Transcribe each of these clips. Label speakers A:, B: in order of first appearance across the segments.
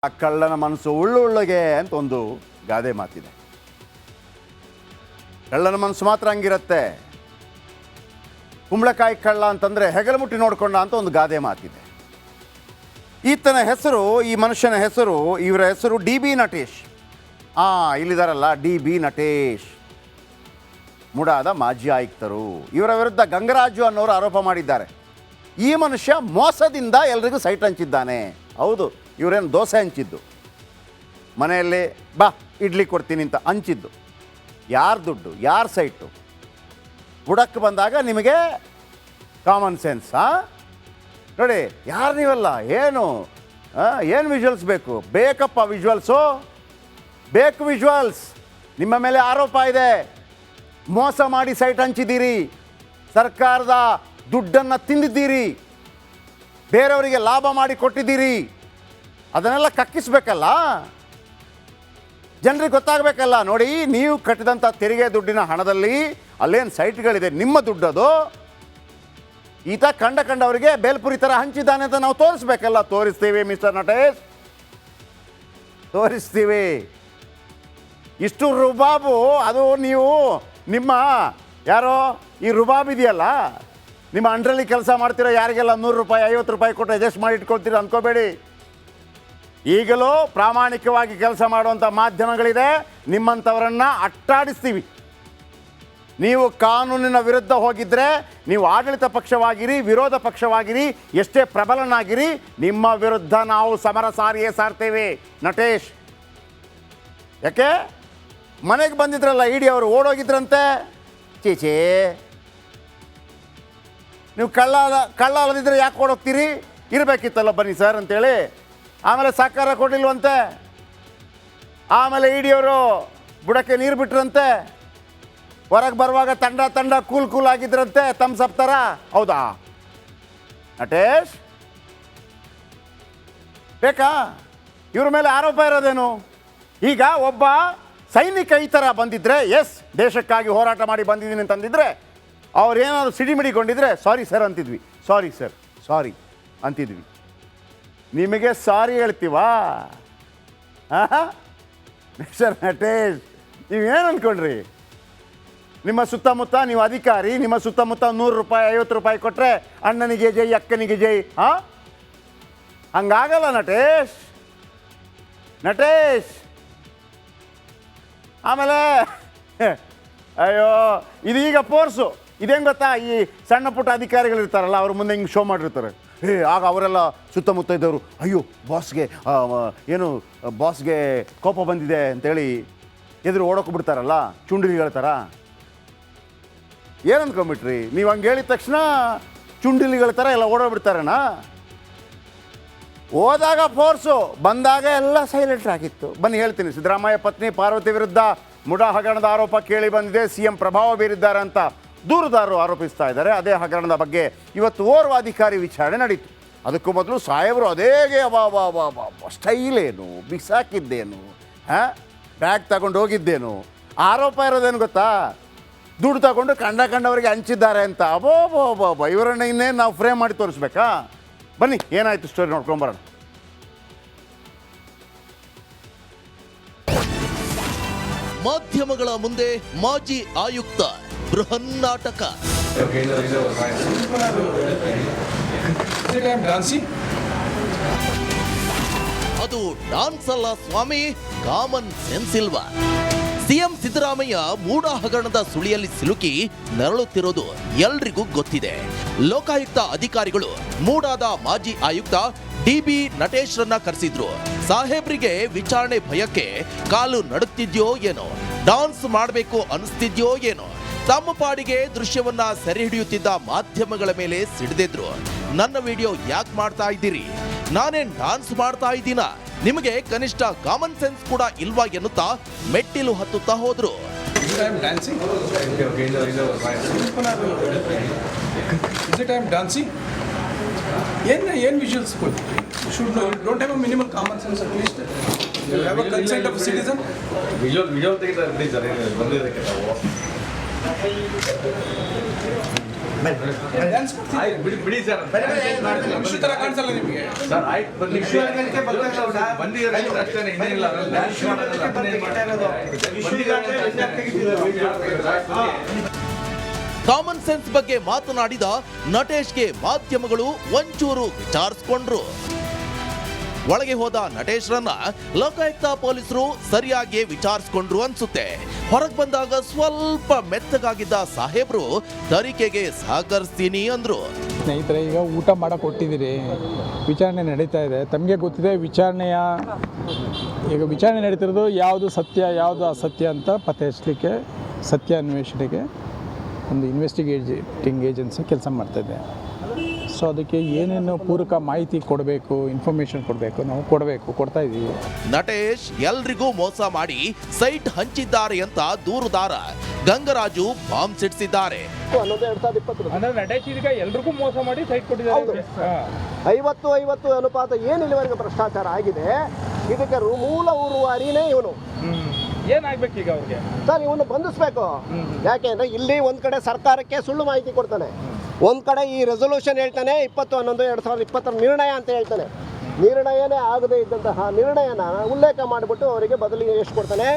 A: ಆ ಕಳ್ಳನ ಮನಸ್ಸು ಉಳ್ಳುಳ್ಳುಗೆ ಅಂತ ಒಂದು ಗಾದೆ ಮಾತಿದೆ. ಕಳ್ಳನ ಮನಸ್ಸು ಮಾತ್ರ ಹಂಗಿರುತ್ತೆ. ಕುಂಬಳಕಾಯಿ ಕಳ್ಳ ಅಂತಂದರೆ ಹೆಗಲು ಮುಟ್ಟಿ ನೋಡ್ಕೊಂಡ ಅಂತ ಒಂದು ಗಾದೆ ಮಾತಿದೆ. ಈತನ ಹೆಸರು, ಈ ಮನುಷ್ಯನ ಹೆಸರು, ಇವರ ಹೆಸರು DB ನಟೇಶ್. ಇಲ್ಲಿದಾರಲ್ಲ DB ನಟೇಶ್, ಮುಡಾದ ಮಾಜಿ ಆಯುಕ್ತರು. ಇವರ ವಿರುದ್ಧ ಗಂಗರಾಜು ಅನ್ನೋರು ಆರೋಪ ಮಾಡಿದ್ದಾರೆ. ಈ ಮನುಷ್ಯ ಮೋಸದಿಂದ ಎಲ್ರಿಗೂ ಸೈಟ್ ಹಂಚಿದ್ದಾನೆ. ಹೌದು, ಇವರೇನು ದೋಸೆ ಹಂಚಿದ್ದು, ಮನೆಯಲ್ಲಿ ಬಾ ಇಡ್ಲಿ ಕೊಡ್ತೀನಿ ಅಂತ ಹಂಚಿದ್ದು. ಯಾರ ದುಡ್ಡು, ಯಾರ ಸೈಟು? ಬುಡಕ್ಕೆ ಬಂದಾಗ ನಿಮಗೆ ಕಾಮನ್ ಸೆನ್ಸ್. ನೋಡಿ, ಯಾರು ನೀವೆಲ್ಲ, ಏನು ವಿಜುವಲ್ಸ್ ಬೇಕಪ್ಪ ವಿಜುವಲ್ಸು, ಬೇಕು ವಿಜುವಲ್ಸ್. ನಿಮ್ಮ ಮೇಲೆ ಆರೋಪ ಇದೆ, ಮೋಸ ಮಾಡಿ ಸೈಟ್ ಹಂಚಿದ್ದೀರಿ, ಸರ್ಕಾರದ ದುಡ್ಡನ್ನು ತಿಂದಿದ್ದೀರಿ, ಬೇರೆಯವರಿಗೆ ಲಾಭ ಮಾಡಿ ಕೊಟ್ಟಿದ್ದೀರಿ. ಅದನ್ನೆಲ್ಲ ಕಕ್ಕಿಸ್ಬೇಕಲ್ಲ, ಜನರಿಗೆ ಗೊತ್ತಾಗಬೇಕಲ್ಲ. ನೋಡಿ, ನೀವು ಕಟ್ಟಿದಂಥ ತೆರಿಗೆ ದುಡ್ಡಿನ ಹಣದಲ್ಲಿ ಅಲ್ಲೇನು ಸೈಟ್ಗಳಿದೆ, ನಿಮ್ಮ ದುಡ್ಡದು. ಈತ ಕಂಡವರಿಗೆ ಬೇಲ್ಪುರಿ ಥರ ಹಂಚಿದ್ದಾನೆ ಅಂತ ನಾವು ತೋರಿಸ್ಬೇಕಲ್ಲ. ತೋರಿಸ್ತೀವಿ ಮಿಸ್ಟರ್ ನಟೇಶ್, ತೋರಿಸ್ತೀವಿ. ಇಷ್ಟು ರುಬಾಬು, ಅದು ನೀವು ನಿಮ್ಮ ಯಾರೋ ಈ ರುಬಾಬ್ ಇದೆಯಲ್ಲ, ನಿಮ್ಮ ಅಂಡ್ರಲ್ಲಿ ಕೆಲಸ ಮಾಡ್ತಿರೋ ಯಾರಿಗೆಲ್ಲ 100 ರೂಪಾಯಿ 50 ರೂಪಾಯಿ ಕೊಟ್ಟು ಅಡ್ಜಸ್ಟ್ ಮಾಡಿ ಇಟ್ಕೊಳ್ತೀರ ಅಂದ್ಕೋಬೇಡಿ. ಈಗಲೂ ಪ್ರಾಮಾಣಿಕವಾಗಿ ಕೆಲಸ ಮಾಡುವಂಥ ಮಾಧ್ಯಮಗಳಿದೆ, ನಿಮ್ಮಂಥವರನ್ನು ಅಟ್ಟಾಡಿಸ್ತೀವಿ. ನೀವು ಕಾನೂನಿನ ವಿರುದ್ಧ ಹೋಗಿದ್ದರೆ, ನೀವು ಆಡಳಿತ ಪಕ್ಷವಾಗಿರಿ, ವಿರೋಧ ಪಕ್ಷವಾಗಿರಿ, ಎಷ್ಟೇ ಪ್ರಬಲನಾಗಿರಿ, ನಿಮ್ಮ ವಿರುದ್ಧ ನಾವು ಸಮರ ಸಾರಿಯೇ ಸಾರ್ತೇವೆ ನಟೇಶ್. ಯಾಕೆ ಮನೆಗೆ ಬಂದಿದ್ರಲ್ಲ ಇಡಿ ಅವರು, ಓಡೋಗಿದ್ರಂತೆ. ಚೀಚಿ, ನೀವು ಕಳ್ಳ ಅಲ್ಲದಿದ್ದರೆ ಯಾಕೆ ಓಡೋಗ್ತೀರಿ? ಇರಬೇಕಿತ್ತಲ್ಲ ಬನ್ನಿ ಸರ್ ಅಂತೇಳಿ. ಆಮೇಲೆ ಸಹಕಾರ ಕೊಡಲಿಲ್ವಂತೆ. ಆಮೇಲೆ ಇಡಿಯವರು ಬುಡಕ್ಕೆ ನೀರು ಬಿಟ್ರಂತೆ. ಹೊರಗೆ ಬರುವಾಗ ತಂಡ ಕೂಲ್ ಆಗಿದ್ರಂತೆ, ತಮ್ಸಪ್ ಥರ. ಹೌದಾ ನಟೇಶ್? ಬೇಕಾ? ಇವ್ರ ಮೇಲೆ ಆರೋಪ ಇರೋದೇನು? ಈಗ ಒಬ್ಬ ಸೈನಿಕ ಈ ಥರ ಬಂದಿದ್ರೆ, ಎಸ್ ದೇಶಕ್ಕಾಗಿ ಹೋರಾಟ ಮಾಡಿ ಬಂದಿದ್ದೀನಿ ಅಂತಂದಿದ್ರೆ, ಅವ್ರೇನಾದ್ರು ಸಿಡಿಮಿಡಿಕೊಂಡಿದ್ರೆ ಸಾರಿ ಸರ್ ಅಂತಿದ್ವಿ, ಸಾರಿ ಸರ್, ಸಾರಿ ಅಂತಿದ್ವಿ. ನಿಮಗೆ ಸಾರಿ ಹೇಳ್ತೀವಾ? ಮಿಸ್ಟರ್ ನಟೇಶ್, ನೀವೇನು ಅಂದ್ಕೊಂಡ್ರಿ? ನಿಮ್ಮ ಸುತ್ತಮುತ್ತ ನೀವು ಅಧಿಕಾರಿ, ನಿಮ್ಮ ಸುತ್ತಮುತ್ತ 100 ರೂಪಾಯಿ 50 ರೂಪಾಯಿ ಕೊಟ್ಟರೆ ಅಣ್ಣನಿಗೆ ಜೈ, ಅಕ್ಕನಿಗೆ ಜೈ. ಹಂಗಾಗಲ್ಲ ನಟೇಶ್. ಆಮೇಲೆ ಅಯ್ಯೋ, ಇದೀಗ ಫೋರ್ಸು ಇದೇನು ಗೊತ್ತಾ? ಈ ಸಣ್ಣ ಪುಟ್ಟ ಅಧಿಕಾರಿಗಳು ಇರ್ತಾರಲ್ಲ, ಅವ್ರ ಮುಂದೆ ಹಿಂಗೆ ಶೋ ಮಾಡಿರ್ತಾರೆ. ಆಗ ಅವರೆಲ್ಲ ಸುತ್ತಮುತ್ತ ಇದ್ದವರು, ಅಯ್ಯೋ ಬಾಸ್ಗೆ ಕೋಪ ಬಂದಿದೆ ಅಂತೇಳಿ ಎದುರು ಓಡೋಕೆ ಬಿಡ್ತಾರಲ್ಲ, ಚುಂಡಿಲಿಗಳ ಥರ. ಏನು ಅಂದ್ಕೊಂಬಿಟ್ರಿ ನೀವು? ಹಂಗೆ ಹೇಳಿದ ತಕ್ಷಣ ಚುಂಡಿಲಿಗಳ ಥರ ಎಲ್ಲ ಓಡೋಗ್ಬಿಡ್ತಾರಣ್ಣ. ಹೋದಾಗ ಫೋರ್ಸು, ಬಂದಾಗ ಎಲ್ಲ ಸೈಲೆಂಟ್ ಆಗಿತ್ತು. ಬನ್ನಿ ಹೇಳ್ತೀನಿ. ಸಿದ್ದರಾಮಯ್ಯ ಪತ್ನಿ ಪಾರ್ವತಿ ವಿರುದ್ಧ ಮುಡಾ ಹಗರಣದ ಆರೋಪ ಕೇಳಿ ಬಂದಿದೆ. CM ಪ್ರಭಾವ ಬೀರಿದ್ದಾರೆ ಅಂತ ದೂರುದಾರರು ಆರೋಪಿಸ್ತಾ ಇದ್ದಾರೆ. ಅದೇ ಹಗರಣದ ಬಗ್ಗೆ ಇವತ್ತು ಓರ್ವ ಅಧಿಕಾರಿ ವಿಚಾರಣೆ ನಡೀತು. ಅದಕ್ಕೂ ಮೊದಲು ಸಾಹೇಬರು ಅದೇಗೆ ಸ್ಟೈಲೇನು, ಬಿಸಾಕಿದ್ದೇನು, ಬ್ಯಾಗ್ ತಗೊಂಡು ಹೋಗಿದ್ದೇನು, ಆರೋಪ ಇರೋದೇನು ಗೊತ್ತಾ? ದುಡ್ಡು ತಗೊಂಡು ಕಂಡವರಿಗೆ ಹಂಚಿದ್ದಾರೆ ಅಂತ. ಅಬೋಬೋಬೋಬ, ಇವರನ್ನ ಇನ್ನೇನು ನಾವು ಫ್ರೇಮ್ ಮಾಡಿ ತೋರಿಸ್ಬೇಕಾ? ಬನ್ನಿ, ಏನಾಯ್ತು ಸ್ಟೋರಿ ನೋಡ್ಕೊಂಬರೋಣ.
B: ಮಾಧ್ಯಮಗಳ ಮುಂದೆ ಮಾಜಿ ಆಯುಕ್ತ ಬೃಹನ್ನಾಟಕ. ಅದು ಡಾನ್ಸ್ ಅಲ್ಲ ಸ್ವಾಮಿ, ಕಾಮನ್ ಸೆನ್ಸ್ ಇಲ್ವಾ? CM ಸಿದ್ದರಾಮಯ್ಯ ಮೂಡಾ ಹಗರಣದ ಸುಳಿಯಲ್ಲಿ ಸಿಲುಕಿ ನರಳುತ್ತಿರೋದು ಎಲ್ರಿಗೂ ಗೊತ್ತಿದೆ. ಲೋಕಾಯುಕ್ತ ಅಧಿಕಾರಿಗಳು ಮೂಡಾದ ಮಾಜಿ ಆಯುಕ್ತ DB ನಟೇಶ್ರನ್ನ ಕರೆಸಿದ್ರು. ಸಾಹೇಬ್ರಿಗೆ ವಿಚಾರಣೆ ಭಯಕ್ಕೆ ಕಾಲು ನಡುತ್ತಿದ್ಯೋ ಏನೋ, ಡಾನ್ಸ್ ಮಾಡಬೇಕು ಅನಿಸ್ತಿದ್ಯೋ ಏನೋ, ತಮ್ಮ ಪಾಡಿಗೆ ದೃಶ್ಯವನ್ನ ಸೆರೆ ಹಿಡಿಯುತ್ತಿದ್ದ ಮಾಧ್ಯಮಗಳ ಮೇಲೆ ಸಿಡಿದಿದ್ರು. ನನ್ನ ವಿಡಿಯೋ ಯಾಕೆ ಮಾಡ್ತಾ ಇದ್ದೀರಿ? ನಾನೇನ್ ಡಾನ್ಸ್ ಮಾಡ್ತಾ ಇದ್ದೀನ? ನಿಮಗೆ ಕನಿಷ್ಠ ಕಾಮನ್ ಸೆನ್ಸ್ ಕೂಡ ಇಲ್ವಾ ಎನ್ನುತ್ತಾ ಮೆಟ್ಟಿಲು ಹತ್ತುತ್ತಾ ಹೋದ್ರು.
C: ಏನು visuals should know, you don't have a minimal common sense at least. You have a consent of a citizen. Visual ತೆಗೆದ ಪ್ಲೀಸ್ ಬಂದಿದೆ. ಡ್ಯಾನ್ಸ್
D: ಬಿಡಿ ಸರ್
C: ಇಶ್ಯೂ ಥರ ಕಾಣಿಸಲ್ಲ ನಿಮಗೆ.
D: ಸರ್ ಆಯ್ತು ಬನ್ನಿ ಬಂದಿದ್ದಾರೆ ಅಷ್ಟೇ ಇನ್ನೇನಿಲ್ಲ ಡ್ಯಾನ್ಸ್
B: ಕಾಮನ್ ಸೆನ್ಸ್ ಬಗ್ಗೆ ಮಾತನಾಡಿದ ನಟೇಶ್ಗೆ ಮಾಧ್ಯಮಗಳು ಒಂಚೂರು ವಿಚಾರಿಸಿಕೊಂಡ್ರು. ಒಳಗೆ ಹೋದ ನಟೇಶ್ರನ್ನ ಲೋಕಾಯುಕ್ತ ಪೊಲೀಸರು ಸರಿಯಾಗಿ ವಿಚಾರಿಸಿಕೊಂಡ್ರು ಅನ್ಸುತ್ತೆ. ಹೊರಗೆ ಬಂದಾಗ ಸ್ವಲ್ಪ ಮೆತ್ತಗಾಗಿದ್ದ ಸಾಹೇಬ್ರು ತನಿಖೆಗೆ ಸಹಕರಿಸ್ತೀನಿ ಅಂದ್ರು.
E: ಸ್ನೇಹಿತರೆ, ಈಗ ಊಟ ಮಾಡಕ್ಕೆ ಕೊಟ್ಟಿದ್ದೀರಿ, ವಿಚಾರಣೆ ನಡೀತಾ ಇದೆ. ತಮಗೆ ಗೊತ್ತಿದೆ ಈಗ ವಿಚಾರಣೆ ನಡೀತಿರೋದು ಯಾವುದು ಸತ್ಯ ಯಾವುದು ಅಸತ್ಯ ಅಂತ ಪತ್ತೆ ಹಚ್ಚಲಿಕ್ಕೆ ಸತ್ಯ ಅನ್ವೇಷಣೆಗೆ ಒಂದು ಇನ್ವೆಸ್ಟಿಗೇಟಿಂಗ್ ಏಜೆನ್ಸಿ ಕೆಲಸ ಮಾಡ್ತಾಯಿದೆ. ಸೊ ಅದಕ್ಕೆ ಏನೇನು ಪೂರಕ ಮಾಹಿತಿ ಕೊಡಬೇಕು, ಇನ್ಫಾರ್ಮೇಷನ್ ಕೊಡಬೇಕು, ನಾವು ಕೊಡ್ತಾ ಇದ್ದೀವಿ.
B: ನಟೇಶ್ ಎಲ್ರಿಗೂ ಮೋಸ ಮಾಡಿ ಸೈಟ್ ಹಂಚಿದ್ದಾರೆ ಅಂತ ದೂರುದಾರ ಗಂಗರಾಜು ಬಾಂಬ್ ಸಿಡಿಸಿದ್ದಾರೆ.
E: ನಟೇಶ್ ಈಗ ಎಲ್ರಿಗೂ ಮೋಸ ಮಾಡಿ ಸೈಟ್ ಕೊಟ್ಟಿದ್ದಾರೆ.
F: 50-50 ಅನುಪಾತ ಏನು ಇಲ್ಲಿವರೆಗೆ ಭ್ರಷ್ಟಾಚಾರ ಆಗಿದೆ, ಇದಕ್ಕೆ ಮೂಲ ಉರುವಾರಿನೇ ಇವನು.
E: ಏನಾಗ್ಬೇಕು ಈಗ ಅವ್ರಿಗೆ?
F: ಸರ್, ಇವನು ಬಂಧಿಸ್ಬೇಕು. ಯಾಕೆಂದ್ರೆ ಇಲ್ಲಿ ಒಂದ್ ಕಡೆ ಸರ್ಕಾರಕ್ಕೆ ಸುಳ್ಳು ಮಾಹಿತಿ ಕೊಡ್ತಾನೆ, ಒಂದ್ ಕಡೆ ಈ ರೆಸೊಲ್ಯೂಷನ್ ಹೇಳ್ತಾನೆ 20-11-2020 ನಿರ್ಣಯ ಅಂತ ಹೇಳ್ತಾನೆ. ನಿರ್ಣಯನೇ ಆಗದೇ ಇದ್ದಂತಹ ನಿರ್ಣಯನ ಉಲ್ಲೇಖ ಮಾಡಿಬಿಟ್ಟು ಅವರಿಗೆ ಬದಲಿಗೆ ಎಷ್ಟು ಕೊಡ್ತಾನೆ.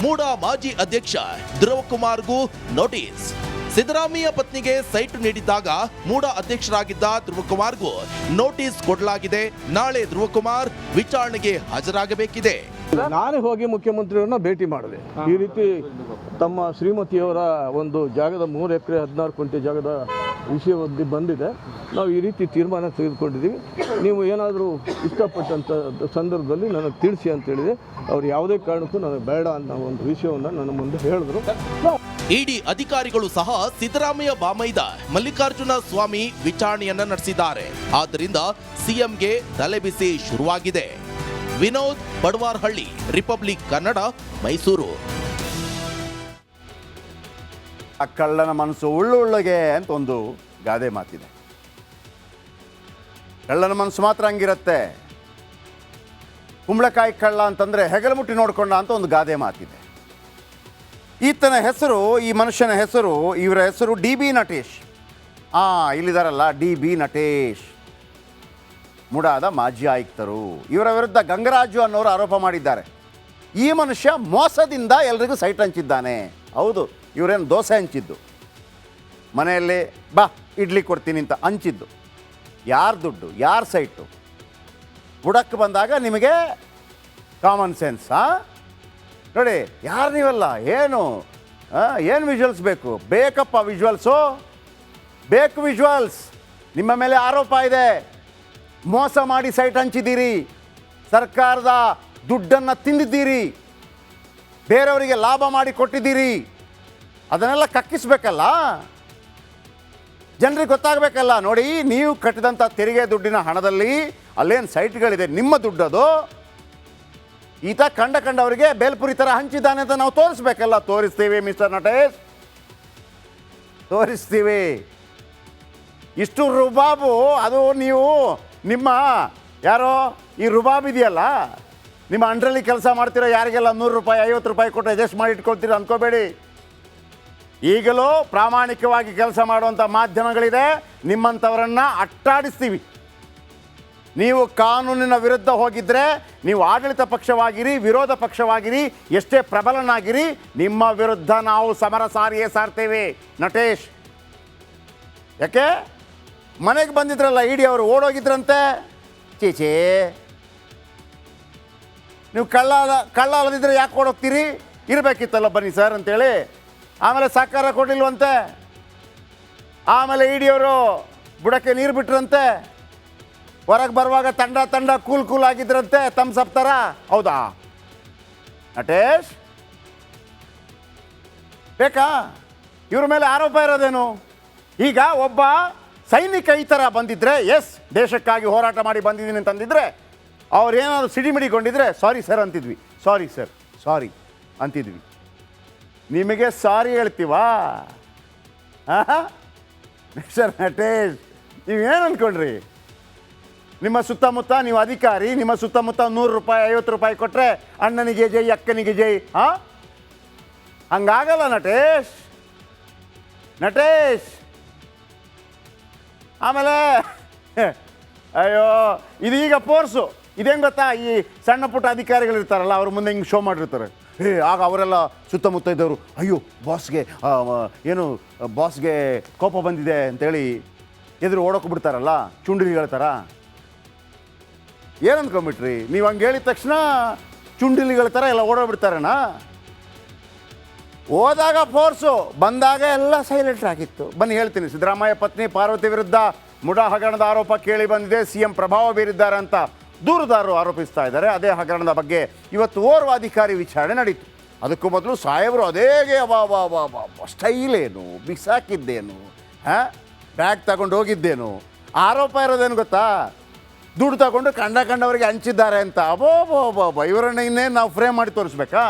B: ಮೂಡಾ ಮಾಜಿ ಅಧ್ಯಕ್ಷ ಧ್ರುವಕುಮಾರ್ಗೂ ನೋಟಿಸ್. ಸಿದ್ದರಾಮಯ್ಯ ಪತ್ನಿಗೆ ಸೈಟ್ ನೀಡಿದ್ದಾಗ ಮೂಡಾ ಅಧ್ಯಕ್ಷರಾಗಿದ್ದ ಧ್ರುವಕುಮಾರ್ಗೂ ನೋಟಿಸ್ ಕೊಡಲಾಗಿದೆ. ನಾಳೆ ಧ್ರುವಕುಮಾರ್ ವಿಚಾರಣೆಗೆ ಹಾಜರಾಗಬೇಕಿದೆ.
G: ನಾನು ಹೋಗಿ ಮುಖ್ಯಮಂತ್ರಿಯವ್ರನ್ನ ಭೇಟಿ ಮಾಡಿದೆ. ಈ ರೀತಿ ತಮ್ಮ ಶ್ರೀಮತಿಯವರ ಒಂದು ಜಾಗದ 3 ಎಕರೆ 16 ಗುಂಟೆ ಜಾಗದ ವಿಷಯವಾಗಿ ಬಂದಿದೆ, ನಾವು ಈ ರೀತಿ ತೀರ್ಮಾನ ತೆಗೆದುಕೊಂಡಿದ್ದೀವಿ, ನೀವು ಏನಾದರೂ ಇಷ್ಟಪಟ್ಟಂಥ ಸಂದರ್ಭದಲ್ಲಿ ನನಗೆ ತಿಳಿಸಿ ಅಂತ ಹೇಳಿದೆ. ಅವ್ರು ಯಾವುದೇ ಕಾರಣಕ್ಕೂ ನನಗೆ ಬೇಡ ಅನ್ನೋ ಒಂದು ವಿಷಯವನ್ನು ನನ್ನ ಮುಂದೆ ಹೇಳಿದ್ರು.
B: ಇಡಿ ಅಧಿಕಾರಿಗಳು ಸಹ ಸಿದ್ದರಾಮಯ್ಯ ಬಾಮೈದ ಮಲ್ಲಿಕಾರ್ಜುನ ಸ್ವಾಮಿ ವಿಚಾರಣೆಯನ್ನ ನಡೆಸಿದ್ದಾರೆ. ಆದ್ದರಿಂದ ಸಿಎಂಗೆ ತಲೆಬಿಸಿ ಶುರುವಾಗಿದೆ. ವಿನೋದ್ ಬಡವಾರಹಳ್ಳಿ, ರಿಪಬ್ಲಿಕ್ ಕನ್ನಡ, ಮೈಸೂರು.
A: ಆ ಕಳ್ಳನ ಮನಸ್ಸು ಉಳ್ಳುಳ್ಳಿಗೆ ಅಂತ ಒಂದು ಗಾದೆ ಮಾತಿದೆ. ಕಳ್ಳನ ಮನಸ್ಸು ಮಾತ್ರ ಹಂಗಿರುತ್ತೆ. ಕುಂಬಳಕಾಯಿ ಕಳ್ಳ ಅಂತಂದರೆ ಹೆಗಲು ಮುಟ್ಟಿ ನೋಡ್ಕೊಂಡ ಅಂತ ಒಂದು ಗಾದೆ ಮಾತಿದೆ. ಈತನ ಹೆಸರು, ಈ ಮನುಷ್ಯನ ಹೆಸರು, ಇವರ ಹೆಸರು DB ನಟೇಶ್. ಇಲ್ಲಿದಾರಲ್ಲ DB ನಟೇಶ್, ಮುಡಾದ ಮಾಜಿ ಆಯುಕ್ತರು. ಇವರ ವಿರುದ್ಧ ಗಂಗರಾಜು ಅನ್ನೋರು ಆರೋಪ ಮಾಡಿದ್ದಾರೆ. ಈ ಮನುಷ್ಯ ಮೋಸದಿಂದ ಎಲ್ರಿಗೂ ಸೈಟ್ ಹಂಚಿದ್ದಾನೆ. ಹೌದು, ಇವರೇನು ದೋಸೆ ಹಂಚಿದ್ದು, ಮನೆಯಲ್ಲಿ ಬಾ ಇಡ್ಲಿ ಕೊಡ್ತೀನಿ ಅಂತ ಹಂಚಿದ್ದು. ಯಾರ ದುಡ್ಡು, ಯಾರ ಸೈಟು? ಬುಡಕ್ಕೆ ಬಂದಾಗ ನಿಮಗೆ ಕಾಮನ್ ಸೆನ್ಸ್. ನೋಡಿ, ಯಾರು ನೀವೆಲ್ಲ, ಏನು ವಿಜುವಲ್ಸ್ ಬೇಕಪ್ಪ ವಿಜುವಲ್ಸು, ಬೇಕು ವಿಜುವಲ್ಸ್. ನಿಮ್ಮ ಮೇಲೆ ಆರೋಪ ಇದೆ, ಮೋಸ ಮಾಡಿ ಸೈಟ್ ಹಂಚಿದ್ದೀರಿ, ಸರ್ಕಾರದ ದುಡ್ಡನ್ನು ತಿಂದಿದ್ದೀರಿ, ಬೇರೆಯವರಿಗೆ ಲಾಭ ಮಾಡಿ ಕೊಟ್ಟಿದ್ದೀರಿ. ಅದನ್ನೆಲ್ಲ ಕಕ್ಕಿಸ್ಬೇಕಲ್ಲ, ಜನರಿಗೆ ಗೊತ್ತಾಗಬೇಕಲ್ಲ. ನೋಡಿ, ನೀವು ಕಟ್ಟಿದಂಥ ತೆರಿಗೆ ದುಡ್ಡಿನ ಹಣದಲ್ಲಿ ಅಲ್ಲೇನು ಸೈಟ್ಗಳಿದೆ, ನಿಮ್ಮ ದುಡ್ಡದು. ಈತ ಕಂಡವರಿಗೆ ಬೇಲ್ಪುರಿ ಥರ ಹಂಚಿದ್ದಾನೆ ಅಂತ ನಾವು ತೋರಿಸ್ಬೇಕಲ್ಲ. ತೋರಿಸ್ತೀವಿ ಮಿಸ್ಟರ್ ನಟೇಶ್, ತೋರಿಸ್ತೀವಿ. ಇಷ್ಟು ರುಬಾಬು, ಅದು ನೀವು ನಿಮ್ಮ ಯಾರೋ ಈ ರುಬಾಬ್ ಇದೆಯಲ್ಲ, ನಿಮ್ಮ ಅಂಡ್ರಲ್ಲಿ ಕೆಲಸ ಮಾಡ್ತೀರೋ ಯಾರಿಗೆಲ್ಲ 100 ರೂಪಾಯಿ 50 ರೂಪಾಯಿ ಕೊಟ್ಟು ಅಡ್ಜಸ್ಟ್ ಮಾಡಿ ಇಟ್ಕೊಳ್ತೀರ ಅಂದ್ಕೋಬೇಡಿ. ಈಗಲೂ ಪ್ರಾಮಾಣಿಕವಾಗಿ ಕೆಲಸ ಮಾಡುವಂಥ ಮಾಧ್ಯಮಗಳಿದೆ, ನಿಮ್ಮಂಥವರನ್ನು ಅಟ್ಟಾಡಿಸ್ತೀವಿ. ನೀವು ಕಾನೂನಿನ ವಿರುದ್ಧ ಹೋಗಿದ್ದರೆ, ನೀವು ಆಡಳಿತ ಪಕ್ಷವಾಗಿರಿ, ವಿರೋಧ ಪಕ್ಷವಾಗಿರಿ, ಎಷ್ಟೇ ಪ್ರಬಲನಾಗಿರಿ, ನಿಮ್ಮ ವಿರುದ್ಧ ನಾವು ಸಮರ ಸಾರ್ತೇವೆ ನಟೇಶ್. ಯಾಕೆ ಮನೆಗೆ ಬಂದಿದ್ರಲ್ಲ ಇಡಿ ಅವರು, ಓಡೋಗಿದ್ರಂತೆ. ಚೀಚಿ, ನೀವು ಕಳ್ಳ ಅಲ್ಲದಿದ್ದರೆ ಯಾಕೆ ಓಡೋಗ್ತೀರಿ? ಇರಬೇಕಿತ್ತಲ್ಲ ಬನ್ನಿ ಸರ್ ಅಂತೇಳಿ. ಆಮೇಲೆ ಸಹಕಾರ ಕೊಡಲಿಲ್ವಂತೆ. ಆಮೇಲೆ ಇಡಿಯವರು ಬುಡಕ್ಕೆ ನೀರು ಬಿಟ್ರಂತೆ. ಹೊರಗೆ ಬರುವಾಗ ತಂಡ ಕೂಲ್ ಆಗಿದ್ರಂತೆ, ಥಮ್ಸಪ್ ಥರ. ಹೌದಾ ನಟೇಶ್? ಬೇಕಾ? ಇವ್ರ ಮೇಲೆ ಆರೋಪ ಇರೋದೇನು? ಈಗ ಒಬ್ಬ ಸೈನಿಕ ಈ ಥರ ಬಂದಿದ್ದರೆ, ಎಸ್ ದೇಶಕ್ಕಾಗಿ ಹೋರಾಟ ಮಾಡಿ ಬಂದಿದ್ದೀನಿ ಅಂತಂದಿದ್ರೆ, ಅವ್ರೇನಾದ್ರು ಸಿಡಿಮಿಡಿಕೊಂಡಿದ್ರೆ sorry sir ಅಂತಿದ್ವಿ, sorry sir sorry ಅಂತಿದ್ವಿ. ನಿಮಗೆ ಸಾರಿ ಹೇಳ್ತೀವಾ? ಮಿಸ್ಟರ್ ನಟೇಶ್, ನೀವೇನು ಅಂದ್ಕೊಂಡ್ರಿ? ನಿಮ್ಮ ಸುತ್ತಮುತ್ತ ನೀವು ಅಧಿಕಾರಿ, ನಿಮ್ಮ ಸುತ್ತಮುತ್ತ 100 ರೂಪಾಯಿ 50 ರೂಪಾಯಿ ಕೊಟ್ಟರೆ ಅಣ್ಣನಿಗೆ ಜೈ, ಅಕ್ಕನಿಗೆ ಜೈ. ಹಂಗಾಗಲ್ಲ ನಟೇಶ್. ನಟೇಶ್ ಆಮೇಲೆ ಅಯ್ಯೋ ಇದೀಗ ಫೋರ್ಸು ಇದೇನು ಗೊತ್ತಾ, ಈ ಸಣ್ಣ ಪುಟ್ಟ ಅಧಿಕಾರಿಗಳು ಇರ್ತಾರಲ್ಲ ಅವ್ರ ಮುಂದೆ ಹಿಂಗೆ ಶೋ ಮಾಡಿರ್ತಾರೆ. ಆಗ ಅವರೆಲ್ಲ ಸುತ್ತಮುತ್ತ ಇದ್ದವರು ಅಯ್ಯೋ ಬಾಸ್ಗೆ ಕೋಪ ಬಂದಿದೆ ಅಂತೇಳಿ ಎದುರು ಓಡೋಕೆ ಬಿಡ್ತಾರಲ್ಲ ಚುಂಡಿಲಿಗಳ ಥರ. ಏನು ಅಂದ್ಕೊಂಬಿಟ್ರಿ ನೀವು? ಹಂಗೆ ಹೇಳಿದ ತಕ್ಷಣ ಚುಂಡಿಲಿಗಳ ಥರ ಎಲ್ಲ ಓಡೋಗ್ಬಿಡ್ತಾರಣ್ಣ. ಹೋದಾಗ ಫೋರ್ಸು, ಬಂದಾಗ ಎಲ್ಲ ಸೈಲೆಂಟ್ ಆಗಿತ್ತು. ಬನ್ನಿ ಹೇಳ್ತೀನಿ. ಸಿದ್ದರಾಮಯ್ಯ ಪತ್ನಿ ಪಾರ್ವತಿ ವಿರುದ್ಧ ಮುಡಾ ಹಗರಣದ ಆರೋಪ ಕೇಳಿ ಬಂದಿದೆ. ಸಿಎಂ ಪ್ರಭಾವ ಬೀರಿದ್ದಾರೆ ಅಂತ ದೂರುದಾರರು ಆರೋಪಿಸ್ತಾ ಇದ್ದಾರೆ. ಅದೇ ಹಗರಣದ ಬಗ್ಗೆ ಇವತ್ತು ಓರ್ವ ಅಧಿಕಾರಿ ವಿಚಾರಣೆ ನಡೀತು. ಅದಕ್ಕೂ ಮೊದಲು ಸಾಹೇಬರು ಅದೇಗೆ ಸ್ಟೈಲ್ ಏನು, ಬಿಸಾಕಿದ್ದೇನು, ಬ್ಯಾಗ್ ತಗೊಂಡು ಹೋಗಿದ್ದೇನು, ಆರೋಪ ಇರೋದೇನು ಗೊತ್ತಾ, ದುಡ್ಡು ತಗೊಂಡು ಕಂಡವರಿಗೆ ಹಂಚಿದ್ದಾರೆ ಅಂತ. ಇವರನ್ನ ಇನ್ನೇನು ನಾವು ಫ್ರೇಮ್ ಮಾಡಿ ತೋರಿಸ್ಬೇಕಾ?